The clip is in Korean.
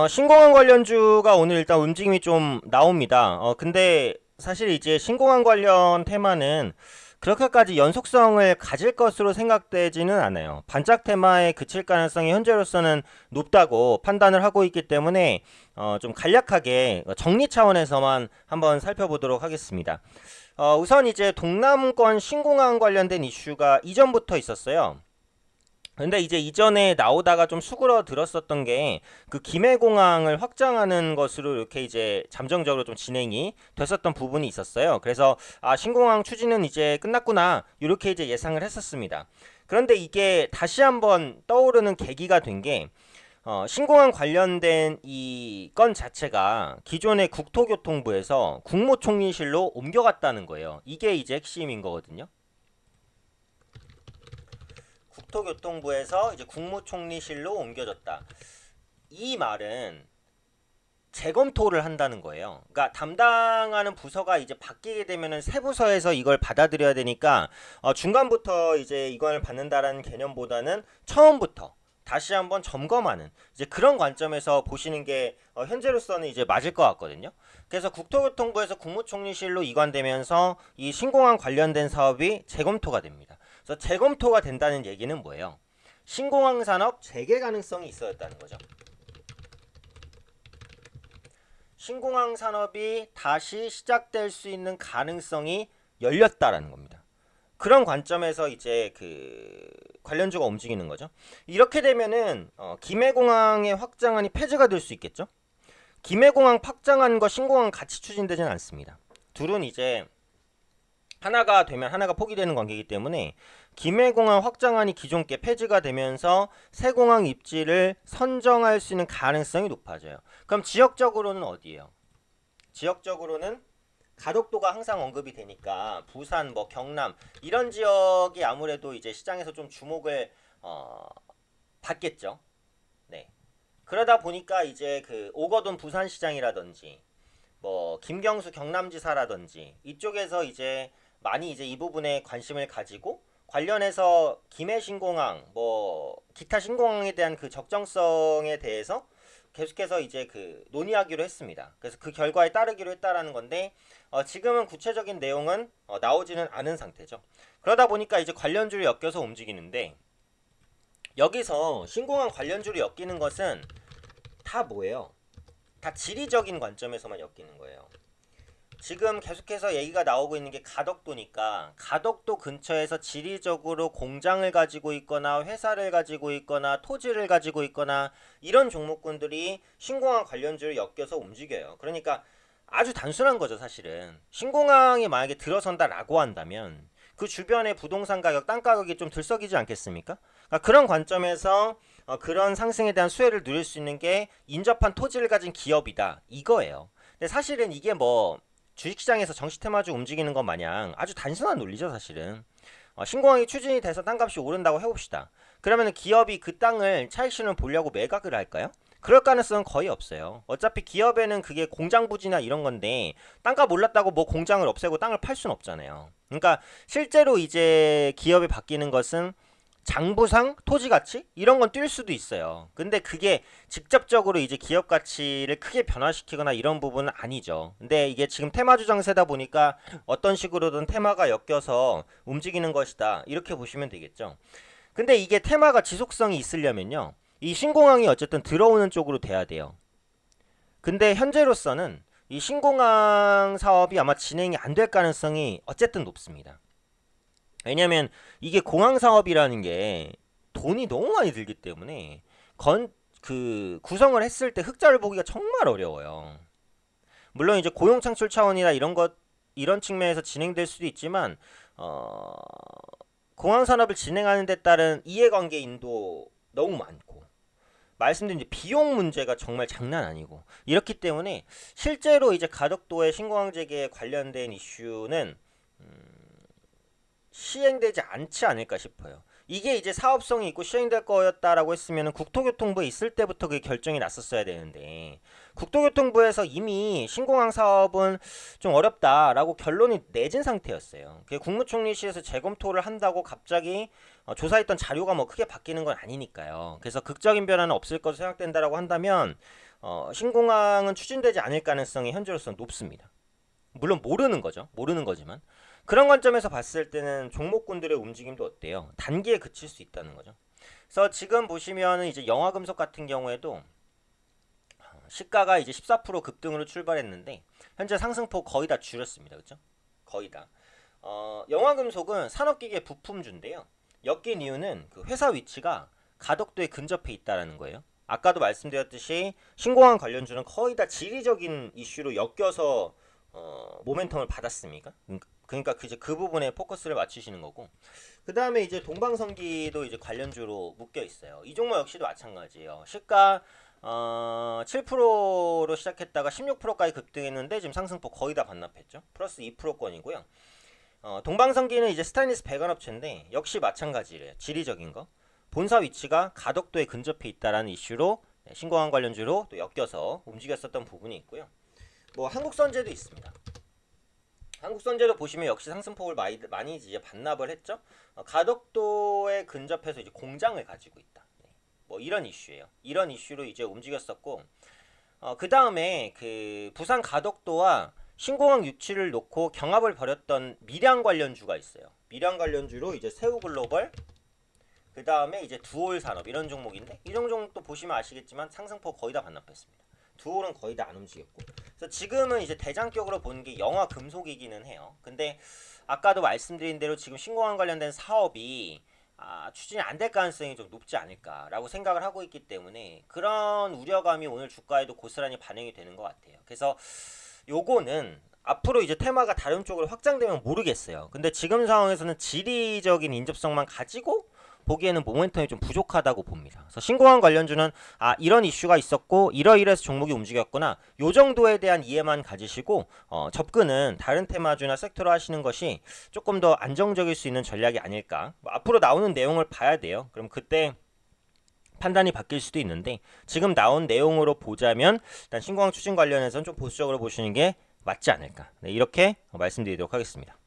신공항 관련주가 오늘 일단 움직임이 좀 나옵니다. 근데 사실 이제 신공항 관련 테마는 그렇게까지 연속성을 가질 것으로 생각되지는 않아요. 반짝 테마에 그칠 가능성이 현재로서는 높다고 판단을 하고 있기 때문에 좀 간략하게 정리 차원에서만 한번 살펴보도록 하겠습니다. 우선 이제 동남권 신공항 관련된 이슈가 이전부터 있었어요. 근데 이제 이전에 나오다가 좀 수그러들었었던 게 그 김해공항을 확장하는 것으로 이렇게 이제 잠정적으로 좀 진행이 됐었던 부분이 있었어요. 그래서 신공항 추진은 이제 끝났구나 이렇게 이제 예상을 했었습니다. 그런데 이게 다시 한번 떠오르는 계기가 된 게 신공항 관련된 이 건 자체가 기존의 국토교통부에서 국무총리실로 옮겨갔다는 거예요. 이게 이제 핵심인 거거든요. 국토교통부에서 이제 국무총리실로 옮겨졌다. 이 말은 재검토를 한다는 거예요. 그러니까 담당하는 부서가 이제 바뀌게 되면은 새 부서에서 이걸 받아들여야 되니까 중간부터 이제 이걸 받는다라는 개념보다는 처음부터 다시 한번 점검하는 이제 그런 관점에서 보시는 게 현재로서는 이제 맞을 것 같거든요. 그래서 국토교통부에서 국무총리실로 이관되면서 이 신공항 관련된 사업이 재검토가 됩니다. 그래서 재검토가 된다는 얘기는 뭐예요? 신공항 산업 재개 가능성이 있어졌다는 거죠. 신공항 산업이 다시 시작될 수 있는 가능성이 열렸다라는 겁니다. 그런 관점에서 이제 그 관련주가 움직이는 거죠. 이렇게 되면은 김해공항의 확장안이 폐지가 될 수 있겠죠. 김해공항 확장안과 신공항 같이 추진되지는 않습니다. 둘은 이제 하나가 되면 하나가 포기되는 관계이기 때문에 김해공항 확장안이 기존 게 폐지가 되면서 새 공항 입지를 선정할 수 있는 가능성이 높아져요. 그럼 지역적으로는 어디예요? 지역적으로는 가덕도가 항상 언급이 되니까 부산, 뭐 경남 이런 지역이 아무래도 이제 시장에서 좀 주목을 받겠죠. 네. 그러다 보니까 이제 그 오거돈 부산시장이라든지 뭐 김경수 경남지사라든지 이쪽에서 이제 많이 이제 이 부분에 관심을 가지고 관련해서 김해 신공항 뭐 기타 신공항에 대한 그 적정성에 대해서 계속해서 이제 그 논의하기로 했습니다. 그래서 그 결과에 따르기로 했다라는 건데 지금은 구체적인 내용은 나오지는 않은 상태죠. 그러다 보니까 이제 관련주를 엮여서 움직이는데 여기서 신공항 관련주를 엮이는 것은 다 뭐예요? 다 지리적인 관점에서만 엮이는 거예요. 지금 계속해서 얘기가 나오고 있는 게 가덕도니까 가덕도 근처에서 지리적으로 공장을 가지고 있거나 회사를 가지고 있거나 토지를 가지고 있거나 이런 종목군들이 신공항 관련주를 엮여서 움직여요. 그러니까 아주 단순한 거죠, 사실은. 신공항이 만약에 들어선다라고 한다면 그 주변의 부동산 가격, 땅 가격이 좀 들썩이지 않겠습니까? 그러니까 그런 관점에서 그런 상승에 대한 수혜를 누릴 수 있는 게 인접한 토지를 가진 기업이다. 이거예요. 근데 사실은 이게 뭐 주식시장에서 정시테마주 움직이는 것 마냥 아주 단순한 논리죠, 사실은. 신공항이 추진이 돼서 땅값이 오른다고 해봅시다. 그러면 기업이 그 땅을 차익실현 보려고 매각을 할까요? 그럴 가능성은 거의 없어요. 어차피 기업에는 그게 공장 부지나 이런 건데 땅값 올랐다고 뭐 공장을 없애고 땅을 팔 수는 없잖아요. 그러니까 실제로 이제 기업이 바뀌는 것은 장부상 토지 가치 이런 건 뛸 수도 있어요. 근데 그게 직접적으로 이제 기업 가치를 크게 변화시키거나 이런 부분은 아니죠. 근데 이게 지금 테마주 장세다 보니까 어떤 식으로든 테마가 엮여서 움직이는 것이다. 이렇게 보시면 되겠죠. 근데 이게 테마가 지속성이 있으려면요. 이 신공항이 어쨌든 들어오는 쪽으로 돼야 돼요. 근데 현재로서는 이 신공항 사업이 아마 진행이 안 될 가능성이 어쨌든 높습니다. 왜냐면 이게 공항 사업이라는 게 돈이 너무 많이 들기 때문에 구성을 했을 때 흑자를 보기가 정말 어려워요. 물론 이제 고용 창출 차원이나 이런 측면에서 진행될 수도 있지만 어, 공항 산업을 진행하는 데 따른 이해관계인도 너무 많고 말씀드린 이제 비용 문제가 정말 장난 아니고 이렇기 때문에 실제로 이제 가덕도의 신공항 재개에 관련된 이슈는 시행되지 않지 않을까 싶어요. 이게 이제 사업성이 있고 시행될 거였다라고 했으면 국토교통부에 있을 때부터 그 결정이 났었어야 되는데 국토교통부에서 이미 신공항 사업은 좀 어렵다라고 결론이 내진 상태였어요. 국무총리실에서 재검토를 한다고 갑자기 조사했던 자료가 뭐 크게 바뀌는 건 아니니까요. 그래서 극적인 변화는 없을 것으로 생각된다라고 한다면 신공항은 추진되지 않을 가능성이 현재로서는 높습니다. 물론 모르는 거죠. 모르는 거지만 그런 관점에서 봤을 때는 종목군들의 움직임도 어때요? 단기에 그칠 수 있다는 거죠. 그래서 지금 보시면은 이제 영화금속 같은 경우에도 시가가 이제 14% 급등으로 출발했는데 현재 상승폭 거의 다 줄였습니다. 그렇죠? 거의 다. 영화금속은 산업기계 부품주인데요. 엮인 이유는 그 회사 위치가 가덕도에 근접해 있다라는 거예요. 아까도 말씀드렸듯이 신공항 관련주는 거의 다 지리적인 이슈로 엮여서 모멘텀을 받았습니까? 그러니까 이제 그 부분에 포커스를 맞추시는 거고, 그 다음에 이제 동방성기도 이제 관련주로 묶여 있어요. 이 종목 역시도 마찬가지예요. 시가 7%로 시작했다가 16%까지 급등했는데 지금 상승폭 거의 다 반납했죠. 플러스 2%권이고요. 동방성기는 이제 스테인리스 배관업체인데 역시 마찬가지래요. 지리적인 거. 본사 위치가 가덕도에 근접해 있다라는 이슈로 신공항 관련주로 또 엮여서 움직였었던 부분이 있고요. 뭐 한국선제도 있습니다. 한국선제도 보시면 역시 상승폭을 많이 이제 반납을 했죠. 가덕도에 근접해서 이제 공장을 가지고 있다. 네. 뭐 이런 이슈예요. 이런 이슈로 이제 움직였었고, 그 다음에 그 부산 가덕도와 신공항 유치를 놓고 경합을 벌였던 밀양 관련주가 있어요. 밀양 관련주로 이제 세우글로벌, 그 다음에 이제 두올 산업 이런 종목인데 이 종목도 보시면 아시겠지만 상승폭 거의 다 반납했습니다. 두올은 거의 다 안 움직였고, 그래서 지금은 이제 대장격으로 보는 게 영화 금속이기는 해요. 근데 아까도 말씀드린 대로 지금 신공항 관련된 사업이 추진이 안 될 가능성이 좀 높지 않을까라고 생각을 하고 있기 때문에 그런 우려감이 오늘 주가에도 고스란히 반영이 되는 것 같아요. 그래서 요거는 앞으로 이제 테마가 다른 쪽으로 확장되면 모르겠어요. 근데 지금 상황에서는 지리적인 인접성만 가지고 보기에는 모멘텀이 좀 부족하다고 봅니다. 그래서 신공항 관련주는 이런 이슈가 있었고 이러이러해서 종목이 움직였구나, 요 정도에 대한 이해만 가지시고 접근은 다른 테마주나 섹터로 하시는 것이 조금 더 안정적일 수 있는 전략이 아닐까. 앞으로 나오는 내용을 봐야 돼요. 그럼 그때 판단이 바뀔 수도 있는데 지금 나온 내용으로 보자면 일단 신공항 추진 관련해서는 좀 보수적으로 보시는 게 맞지 않을까. 네, 이렇게 말씀드리도록 하겠습니다.